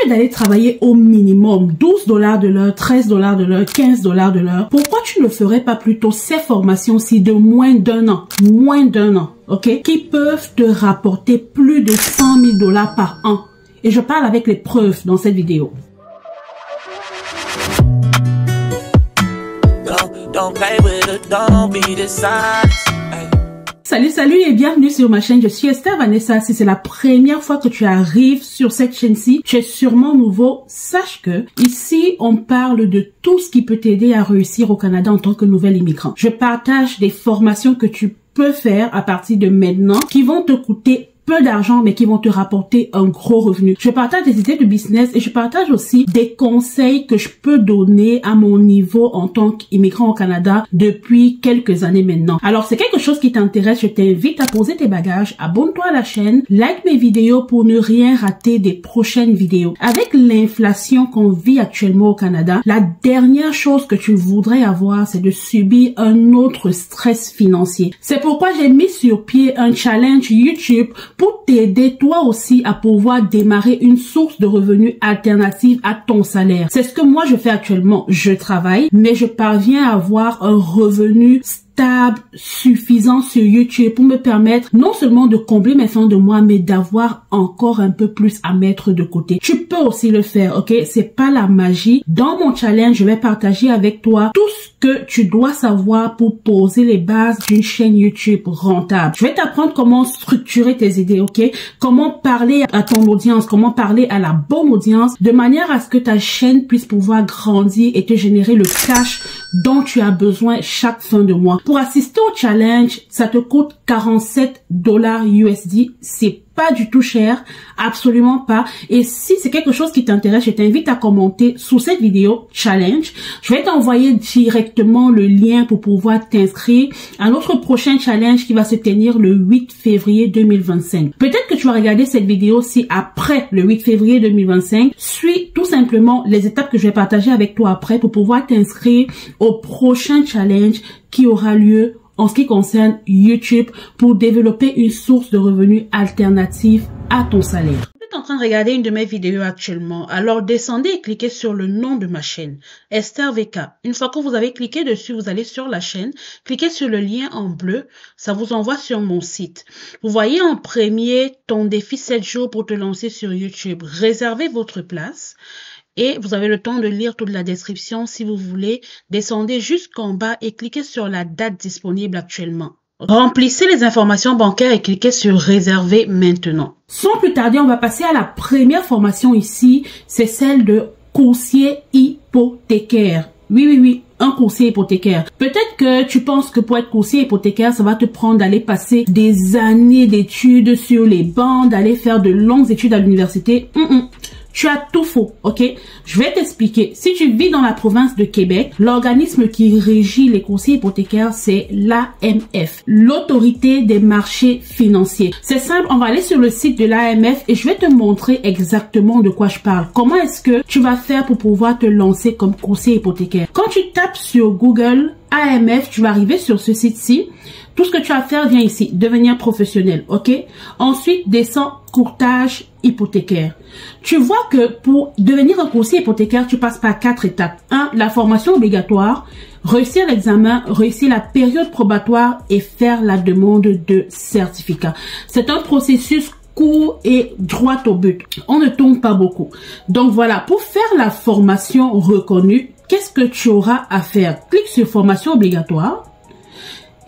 lieu d'aller travailler au minimum 12 $ de l'heure, 13 $ de l'heure, 15 $ de l'heure, pourquoi tu ne ferais pas plutôt ces formations-ci de moins d'un an, ok, qui peuvent te rapporter plus de 100 000 $ par an? Et je parle avec les preuves dans cette vidéo. Salut et bienvenue sur ma chaîne. Je suis Esther Vanessa. Si c'est la première fois que tu arrives sur cette chaîne-ci, tu es sûrement nouveau. Sache que ici, on parle de tout ce qui peut t'aider à réussir au Canada en tant que nouvel immigrant. Je partage des formations que tu peux faire à partir de maintenant qui vont te coûter peu d'argent mais qui vont te rapporter un gros revenu. Je partage des idées de business et je partage aussi des conseils que je peux donner à mon niveau en tant qu'immigrant au Canada depuis quelques années maintenant. Alors c'est quelque chose qui t'intéresse, je t'invite à poser tes bagages, abonne-toi à la chaîne, like mes vidéos pour ne rien rater des prochaines vidéos. Avec l'inflation qu'on vit actuellement au Canada, la dernière chose que tu voudrais avoir, c'est de subir un autre stress financier. C'est pourquoi j'ai mis sur pied un challenge YouTube pour t'aider toi aussi à pouvoir démarrer une source de revenus alternative à ton salaire. C'est ce que moi je fais actuellement. Je travaille, mais je parviens à avoir un revenu stable, suffisant sur YouTube pour me permettre non seulement de combler mes fins de mois, mais d'avoir encore un peu plus à mettre de côté. Tu peux aussi le faire, ok? C'est pas la magie. Dans mon challenge, je vais partager avec toi tout ce que tu dois savoir pour poser les bases d'une chaîne YouTube rentable. Je vais t'apprendre comment structurer tes idées, ok? Comment parler à ton audience, comment parler à la bonne audience, de manière à ce que ta chaîne puisse pouvoir grandir et te générer le cash dont tu as besoin chaque fin de mois. Pour assister au challenge, ça te coûte 47 $ USD. C'est pas du tout cher, absolument pas. Et si c'est quelque chose qui t'intéresse, je t'invite à commenter sous cette vidéo challenge. Je vais t'envoyer directement le lien pour pouvoir t'inscrire à notre prochain challenge qui va se tenir le 8 février 2025. Peut-être que tu vas regarder cette vidéo si après le 8 février 2025. Suis tout simplement les étapes que je vais partager avec toi après pour pouvoir t'inscrire au prochain challenge qui aura lieu en ce qui concerne YouTube pour développer une source de revenus alternative à ton salaire. Vous êtes en train de regarder une de mes vidéos actuellement, alors descendez et cliquez sur le nom de ma chaîne, Esther VK. Une fois que vous avez cliqué dessus, vous allez sur la chaîne, cliquez sur le lien en bleu, ça vous envoie sur mon site. Vous voyez en premier ton défi 7 jours pour te lancer sur YouTube. Réservez votre place. Et vous avez le temps de lire toute la description si vous voulez. Descendez jusqu'en bas et cliquez sur la date disponible actuellement. Remplissez les informations bancaires et cliquez sur réserver maintenant. Sans plus tarder, on va passer à la première formation ici. C'est celle de courtier hypothécaire. Oui, un courtier hypothécaire. Peut-être que tu penses que pour être courtier hypothécaire, ça va te prendre d'aller passer des années d'études sur les bancs, d'aller faire de longues études à l'université. Tu as tout faux, ok? Je vais t'expliquer. Si tu vis dans la province de Québec, l'organisme qui régit les courtiers hypothécaires, c'est l'AMF, l'Autorité des marchés financiers. C'est simple, on va aller sur le site de l'AMF et je vais te montrer exactement de quoi je parle. Comment est-ce que tu vas faire pour pouvoir te lancer comme courtier hypothécaire? Quand tu tapes sur Google AMF, tu vas arriver sur ce site-ci. Tout ce que tu as à faire, viens ici, devenir professionnel, ok? Ensuite, descends courtage hypothécaire. Tu vois que pour devenir un courtier hypothécaire, tu passes par 4 étapes. 1. La formation obligatoire, réussir l'examen, réussir la période probatoire et faire la demande de certificat. C'est un processus court et droit au but. On ne tourne pas beaucoup. Donc voilà, pour faire la formation reconnue, qu'est-ce que tu auras à faire? Clique sur formation obligatoire.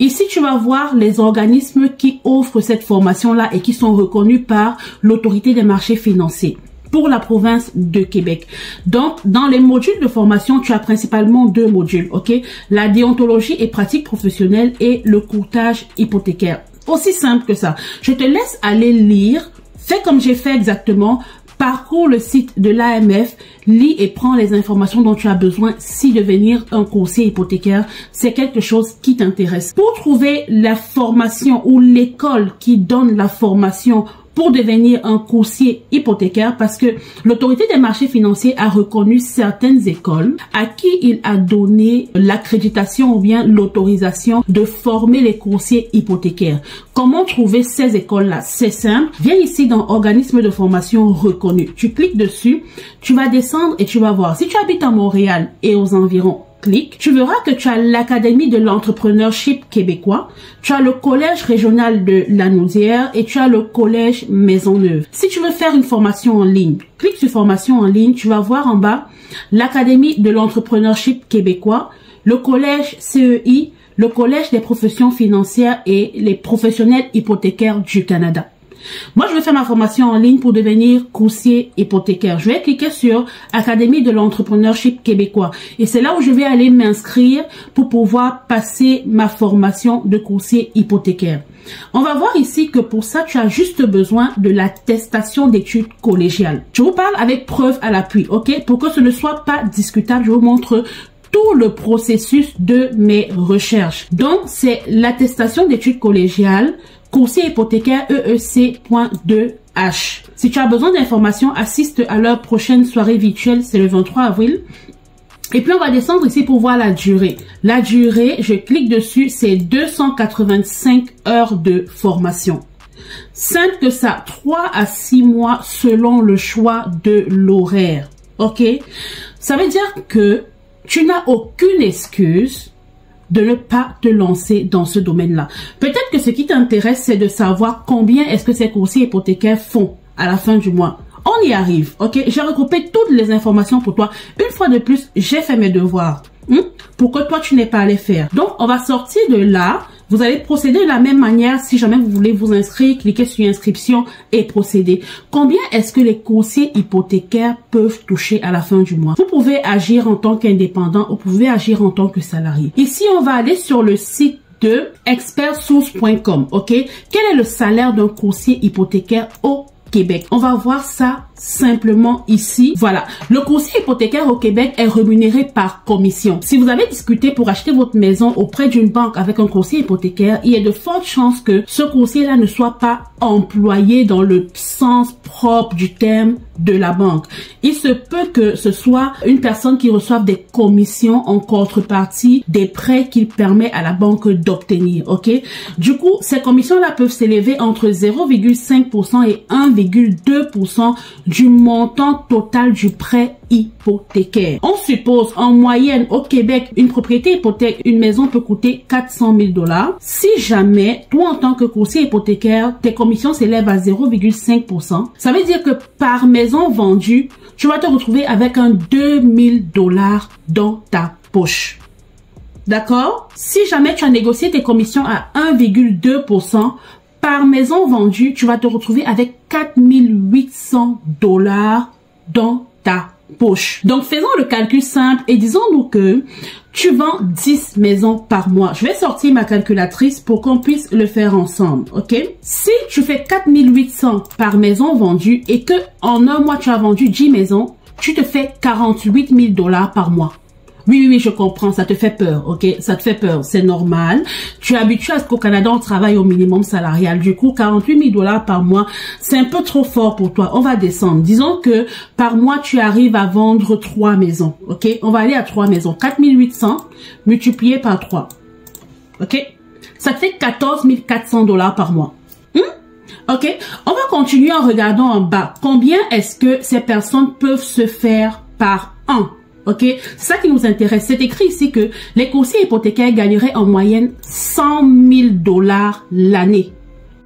Ici, tu vas voir les organismes qui offrent cette formation-là et qui sont reconnus par l'Autorité des marchés financiers pour la province de Québec. Donc, dans les modules de formation, tu as principalement 2 modules, ok? La déontologie et pratique professionnelle et le courtage hypothécaire. Aussi simple que ça. Je te laisse aller lire. Fais comme j'ai fait exactement. Parcours le site de l'AMF, lis et prends les informations dont tu as besoin si devenir un courtier hypothécaire, c'est quelque chose qui t'intéresse. Pour trouver la formation ou l'école qui donne la formation pour devenir un courtier hypothécaire parce que l'autorité des marchés financiers a reconnu certaines écoles à qui il a donné l'accréditation ou bien l'autorisation de former les courtiers hypothécaires. Comment trouver ces écoles-là? C'est simple. Viens ici dans organisme de formation reconnu. Tu cliques dessus, tu vas descendre et tu vas voir. Si tu habites à Montréal et aux environs, clique, tu verras que tu as l'Académie de l'entrepreneurship québécois, tu as le Collège régional de Lanaudière et tu as le Collège Maisonneuve. Si tu veux faire une formation en ligne, clique sur formation en ligne, tu vas voir en bas l'Académie de l'entrepreneurship québécois, le Collège CEI, le Collège des professions financières et les professionnels hypothécaires du Canada. Moi, je vais faire ma formation en ligne pour devenir courtier hypothécaire. Je vais cliquer sur Académie de l'entrepreneurship québécois. Et c'est là où je vais aller m'inscrire pour pouvoir passer ma formation de courtier hypothécaire. On va voir ici que pour ça, tu as juste besoin de l'attestation d'études collégiales. Je vous parle avec preuve à l'appui, ok? Pour que ce ne soit pas discutable, je vous montre tout le processus de mes recherches. Donc, c'est l'attestation d'études collégiales courtier hypothécaire EEC.2H. Si tu as besoin d'informations, assiste à leur prochaine soirée virtuelle, c'est le 23 avril. Et puis on va descendre ici pour voir la durée. La durée, je clique dessus, c'est 285 heures de formation. Simple que ça, 3 à 6 mois selon le choix de l'horaire. Ok? Ça veut dire que tu n'as aucune excuse de ne pas te lancer dans ce domaine-là. Peut-être que ce qui t'intéresse, c'est de savoir combien est-ce que ces courtiers hypothécaires font à la fin du mois. On y arrive, ok? J'ai regroupé toutes les informations pour toi. Une fois de plus, j'ai fait mes devoirs pour que toi, tu n'aies pas à les faire. Donc, on va sortir de là. Vous allez procéder de la même manière si jamais vous voulez vous inscrire, cliquez sur inscription et procéder. Combien est-ce que les courtiers hypothécaires peuvent toucher à la fin du mois? Vous pouvez agir en tant qu'indépendant ou vous pouvez agir en tant que salarié. Ici, on va aller sur le site de expertsource.com, ok? Quel est le salaire d'un courtier hypothécaire au Québec? On va voir ça simplement ici. Voilà. Le courtier hypothécaire au Québec est rémunéré par commission. Si vous avez discuté pour acheter votre maison auprès d'une banque avec un courtier hypothécaire, il y a de fortes chances que ce courtier-là ne soit pas employé dans le sens propre du terme de la banque. Il se peut que ce soit une personne qui reçoive des commissions en contrepartie des prêts qu'il permet à la banque d'obtenir, ok? Du coup, ces commissions-là peuvent s'élever entre 0,5% et 1,2% du montant total du prêt hypothécaire. On suppose en moyenne au Québec, une propriété hypothèque, une maison peut coûter 400 000 $. Si jamais, toi en tant que courtier hypothécaire, tes commissions s'élèvent à 0,5%, ça veut dire que par maison vendue, tu vas te retrouver avec un 2000 $ dans ta poche. D'accord? Si jamais tu as négocié tes commissions à 1,2%, par maison vendue, tu vas te retrouver avec 4800 $ dans ta poche. Donc, faisons le calcul simple et disons-nous que tu vends 10 maisons par mois. Je vais sortir ma calculatrice pour qu'on puisse le faire ensemble, ok? Si tu fais 4800 par maison vendue et que en un mois, tu as vendu 10 maisons, tu te fais 48 000 $ par mois. Oui, je comprends, ça te fait peur, ok? Ça te fait peur, c'est normal. Tu es habitué à ce qu'au Canada, on travaille au minimum salarial. Du coup, 48 000 $ par mois, c'est un peu trop fort pour toi. On va descendre. Disons que par mois, tu arrives à vendre 3 maisons, ok? On va aller à 3 maisons. 4800 multiplié par 3, ok? Ça te fait 14 400 $ par mois. Ok? On va continuer en regardant en bas. Combien est-ce que ces personnes peuvent se faire par an? Ok, c'est ça qui nous intéresse. C'est écrit ici que les courtiers hypothécaires gagneraient en moyenne 100 000 $ l'année.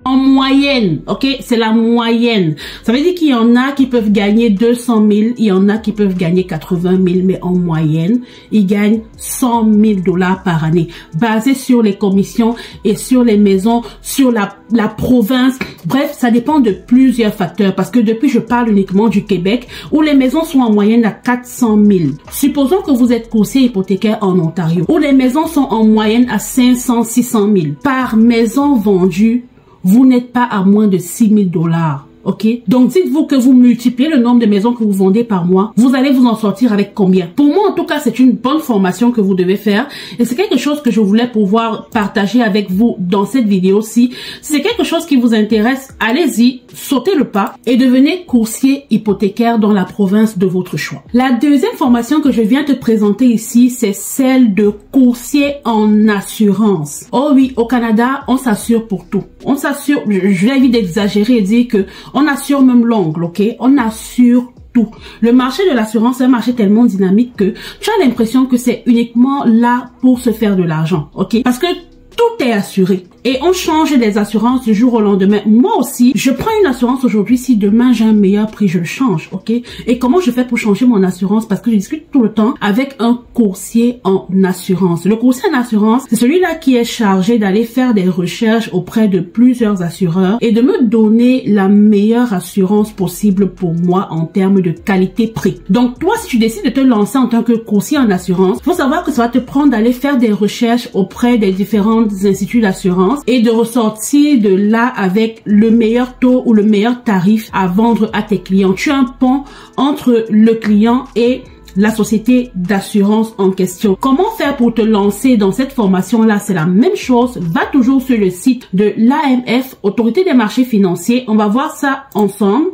En moyenne, ok, c'est la moyenne. Ça veut dire qu'il y en a qui peuvent gagner 200 000, il y en a qui peuvent gagner 80 000, mais en moyenne, ils gagnent 100 000 $ par année, basé sur les commissions et sur les maisons, sur la province. Bref, ça dépend de plusieurs facteurs, parce que depuis, je parle uniquement du Québec, où les maisons sont en moyenne à 400 000. Supposons que vous êtes courtier hypothécaire en Ontario, où les maisons sont en moyenne à 500, 600 000. Par maison vendue, vous n'êtes pas à moins de 6 000 $ ok? Donc, dites-vous que vous multipliez le nombre de maisons que vous vendez par mois. Vous allez vous en sortir avec combien? Pour moi, en tout cas, c'est une bonne formation que vous devez faire. Et c'est quelque chose que je voulais pouvoir partager avec vous dans cette vidéo-ci. Si c'est quelque chose qui vous intéresse, allez-y, sautez le pas et devenez courtier hypothécaire dans la province de votre choix. La deuxième formation que je viens te présenter ici, c'est celle de courtier en assurance. Oh oui, au Canada, on s'assure pour tout. On s'assure, je vais éviter d'exagérer et dire que on assure même l'ongle, ok? On assure tout. Le marché de l'assurance est un marché tellement dynamique que tu as l'impression que c'est uniquement là pour se faire de l'argent, ok? Parce que tout est assuré. Et on change les assurances du jour au lendemain. Moi aussi, je prends une assurance aujourd'hui. Si demain j'ai un meilleur prix, je le change, ok? Et comment je fais pour changer mon assurance? Parce que je discute tout le temps avec un coursier en assurance. Le coursier en assurance, c'est celui-là qui est chargé d'aller faire des recherches auprès de plusieurs assureurs et de me donner la meilleure assurance possible pour moi en termes de qualité-prix. Donc toi, si tu décides de te lancer en tant que coursier en assurance, faut savoir que ça va te prendre d'aller faire des recherches auprès des différents instituts d'assurance et de ressortir de là avec le meilleur taux ou le meilleur tarif à vendre à tes clients. Tu as un pont entre le client et la société d'assurance en question. Comment faire pour te lancer dans cette formation-là? C'est la même chose. Va toujours sur le site de l'AMF, Autorité des marchés financiers. On va voir ça ensemble.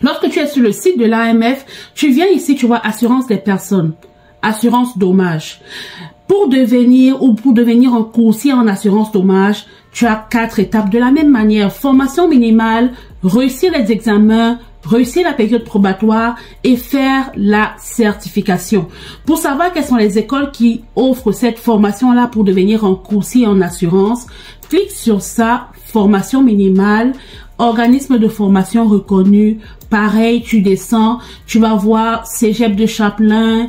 Lorsque tu es sur le site de l'AMF, tu viens ici, tu vois assurance des personnes, assurance dommage. Pour devenir un coursier en assurance dommage, tu as 4 étapes de la même manière. Formation minimale, réussir les examens, réussir la période probatoire et faire la certification. Pour savoir quelles sont les écoles qui offrent cette formation-là pour devenir un coursier en assurance, clique sur ça, formation minimale, organisme de formation reconnu. Pareil, tu descends, tu vas voir Cégep de Champlain,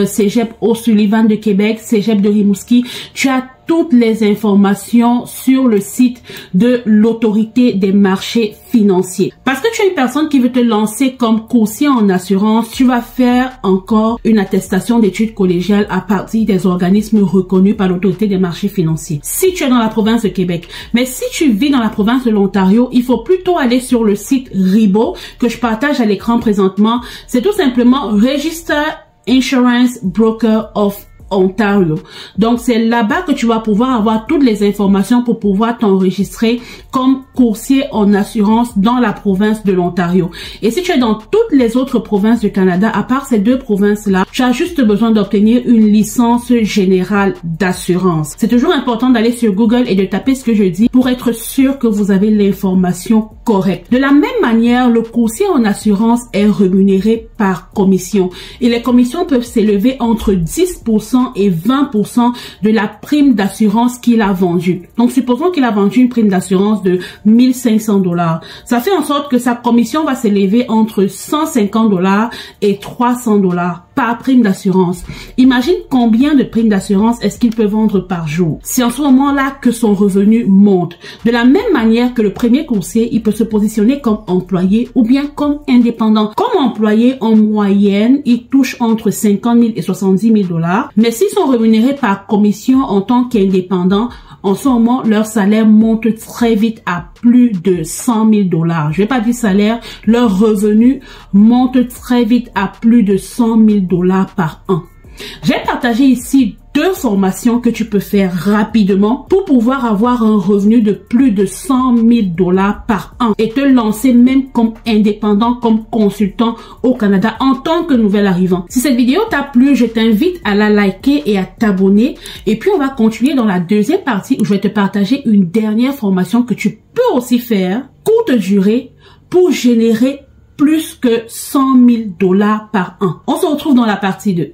Cégep O'Sullivan de Québec, Cégep de Rimouski. Tu as toutes les informations sur le site de l'Autorité des marchés financiers. Parce que tu es une personne qui veut te lancer comme coursier en assurance, tu vas faire encore une attestation d'études collégiales à partir des organismes reconnus par l'Autorité des marchés financiers. Si tu es dans la province de Québec, mais si tu vis dans la province de l'Ontario, il faut plutôt aller sur le site RIBO que je partage à l'écran présentement. C'est tout simplement Register Insurance Broker of Ontario. Donc, c'est là-bas que tu vas pouvoir avoir toutes les informations pour pouvoir t'enregistrer comme coursier en assurance dans la province de l'Ontario. Et si tu es dans toutes les autres provinces du Canada, à part ces 2 provinces-là, tu as juste besoin d'obtenir une licence générale d'assurance. C'est toujours important d'aller sur Google et de taper ce que je dis pour être sûr que vous avez l'information correcte. De la même manière, le coursier en assurance est rémunéré par commission. Et les commissions peuvent s'élever entre 10% et 20% de la prime d'assurance qu'il a vendue. Donc, supposons qu'il a vendu une prime d'assurance de 1500 $. Ça fait en sorte que sa commission va s'élever entre 150 $ et 300 $ par prime d'assurance. Imagine combien de primes d'assurance est-ce qu'il peut vendre par jour. C'est en ce moment-là que son revenu monte. De la même manière que le premier coursier, il peut se positionner comme employé ou bien comme indépendant. Comme employé, en moyenne, il touche entre 50 000 et 70 000 $. Mais s'ils sont rémunérés par commission en tant qu'indépendants, en ce moment, leur salaire monte très vite à plus de 100 000 $. Je vais pas dire salaire, leur revenu monte très vite à plus de 100 000 $ par an. J'ai partagé ici 2 formations que tu peux faire rapidement pour pouvoir avoir un revenu de plus de 100 000 $ par an et te lancer même comme indépendant, comme consultant au Canada en tant que nouvel arrivant. Si cette vidéo t'a plu, je t'invite à la liker et à t'abonner. Et puis on va continuer dans la deuxième partie où je vais te partager une dernière formation que tu peux aussi faire, courte durée, pour générer plus que 100 000 $ par an. On se retrouve dans la partie 2.